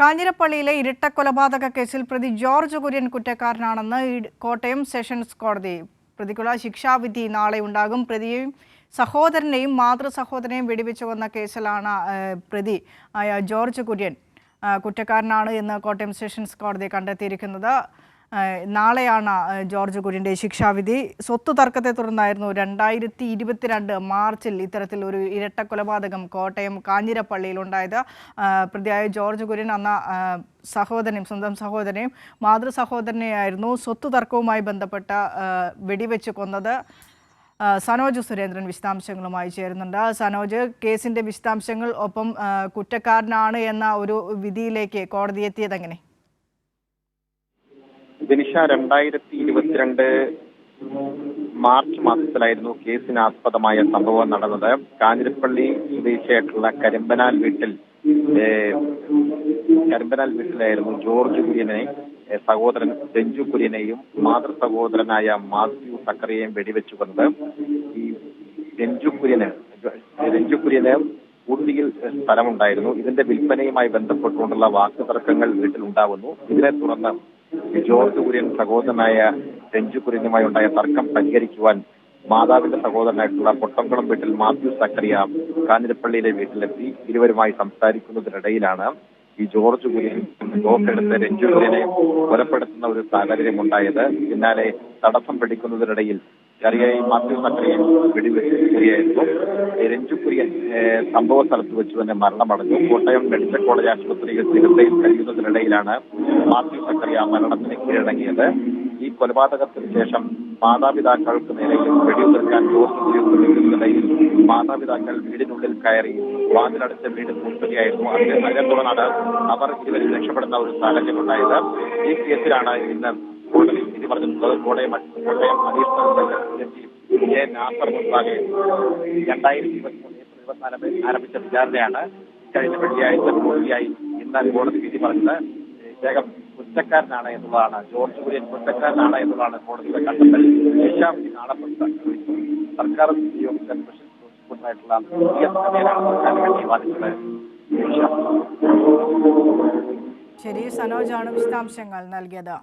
കാഞ്ഞിരപ്പള്ളിയിലെ ഇരട്ടക്കൊലപാതക കേസിൽ പ്രതി George Kurian കുറ്റക്കാരനാണെന്ന് Kottayam sessions കോടതി. പ്രതിക്കുള്ള ശിക്ഷാവിധി നാളെ ഉണ്ടാകും. പ്രതിയെയും സഹോദരനെയും മാതൃസഹോദരനെയും വെടിവെച്ചു കൊന്ന കേസിലാണ് പ്രതി ജോർജ് കുര്യൻ കുറ്റക്കാരനാണ് എന്ന് കോട്ടയം സെഷൻസ് കോടതി കണ്ടെത്തിയിരിക്കുന്നത്. നാളെയാണ് ജോർജ് കുര്യൻ്റെ ശിക്ഷാവിധി. സ്വത്ത് തർക്കത്തെ തുടർന്നായിരുന്നു 2022 മാർച്ചിൽ ഇത്തരത്തിൽ ഒരു ഇരട്ടക്കൊലപാതകം കോട്ടയം കാഞ്ഞിരപ്പള്ളിയിൽ ഉണ്ടായത്. പ്രതിയായ ജോർജ് കുര്യൻ അന്ന് സ്വന്തം സഹോദരനെയും മാതൃസഹോദരനെയായിരുന്നു സ്വത്ത് തർക്കവുമായി ബന്ധപ്പെട്ട വെടിവെച്ച് കൊന്നത്. സനോജ് സുരേന്ദ്രൻ വിശദാംശങ്ങളുമായി ചേരുന്നുണ്ട്. സനോജ്, കേസിൻ്റെ വിശദാംശങ്ങൾ ഒപ്പം കുറ്റക്കാരനാണ് എന്ന ഒരു വിധിയിലേക്ക് കോടതി എത്തിയതെങ്ങനെ? ദിനിഷ, 2022 മാർച്ച് മാസത്തിലായിരുന്നു കേസിനാസ്പദമായ സംഭവം നടന്നത്. കാഞ്ഞിരപ്പള്ളി സ്വദേശിയായിട്ടുള്ള കരിമ്പനാൽ വീട്ടിലായിരുന്നു ജോർജ് കുര്യനെ സഹോദരൻ രഞ്ജു കുര്യനെയും മാതൃ സഹോദരനായ മാത്യു സക്കറിയെയും വെടിവെച്ചു കൊന്നത്. ഈ രഞ്ജു കുര്യന് ഊട്ടിയിൽ സ്ഥലമുണ്ടായിരുന്നു. ഇതിന്റെ വിൽപ്പനയുമായി ബന്ധപ്പെട്ടുകൊണ്ടുള്ള വാക്കുതർക്കങ്ങൾ വീട്ടിലുണ്ടാവുന്നു. ഇതിനെ തുടർന്ന് ജോർജ് കുര്യൻ സഹോദരനായ രഞ്ജു കുര്യനുമായി ഉണ്ടായ തർക്കം പരിഹരിക്കുവാൻ മാതാവിന്റെ സഹോദരനായിട്ടുള്ള പൊട്ടംകുളം വീട്ടിൽ മാത്യു സക്കറിയ കാഞ്ഞിരപ്പള്ളിയിലെ വീട്ടിലെത്തി. ഇരുവരുമായി സംസാരിക്കുന്നതിനിടയിലാണ് ഈ ജോർജ് കുര്യൻ തോക്കെടുത്ത് രഞ്ജു കുര്യനെ കൊലപ്പെടുത്തുന്ന ഒരു സാഹചര്യം ഉണ്ടായത്. പിന്നാലെ തടസ്സം പിടിക്കുന്നതിനിടയിൽ മാത്യു സക്കറിയെ വെടിവെക്കുകയായിരുന്നു. രഞ്ജു കുര്യൻ സംഭവ സ്ഥലത്ത് വെച്ച് തന്നെ മരണമടഞ്ഞു. കോട്ടയം മെഡിക്കൽ കോളേജ് ആശുപത്രിയിൽ ചികിത്സയിൽ കഴിയുന്നതിനിടയിലാണ് മാത്യു സക്കറിയ മരണത്തിന് കീഴടങ്ങിയത്. ഈ കൊലപാതകത്തിന് ശേഷം മാതാപിതാക്കൾക്ക് നേരെയും വെടിയുതിർക്കാൻ ജോർജ് കുര്യൻ ശ്രമിക്കുന്നതിനിടയിൽ മാതാപിതാക്കൾ വീടിനുള്ളിൽ കയറി വാതിലടച്ച വീട് പൂർത്തിയായിരുന്നു. അതിനെ തുടർന്നാണ് അവർ ഇരുവരും രക്ഷപ്പെടുന്ന ഒരു സാഹചര്യം ഉണ്ടായത്. ഈ കേസിലാണ് ഇന്ന് കോടതി വിധി പറഞ്ഞിട്ടുള്ളത്. Kottayam additional judge A Nasar മുൻപാകെ 2023 ആരംഭിച്ച വിചാരണയാണ് കഴിഞ്ഞ വെള്ളിയാഴ്ച പൂർത്തിയായി. ഇന്ന് കോടതി വിധി പറഞ്ഞത് ഇദ്ദേഹം കുറ്റക്കാരനാണ് എന്നുള്ളതാണ്. ജോർജ് കുര്യൻ കുറ്റക്കാരനാണ് എന്നുള്ളതാണ് കോടതിയുടെ കണ്ടെത്തൽ. ശിക്ഷാവിധി നാളെ പുറത്തിറക്കും. സർക്കാർ നിയോഗിച്ച സ്പെഷ്യൽ പ്രോസിക്യൂട്ടറായിട്ടുള്ള സർക്കാരിന് വേണ്ടി വാദിച്ചത്. ശരി, സനോജാണ് വിശദാംശങ്ങൾ നൽകിയത്.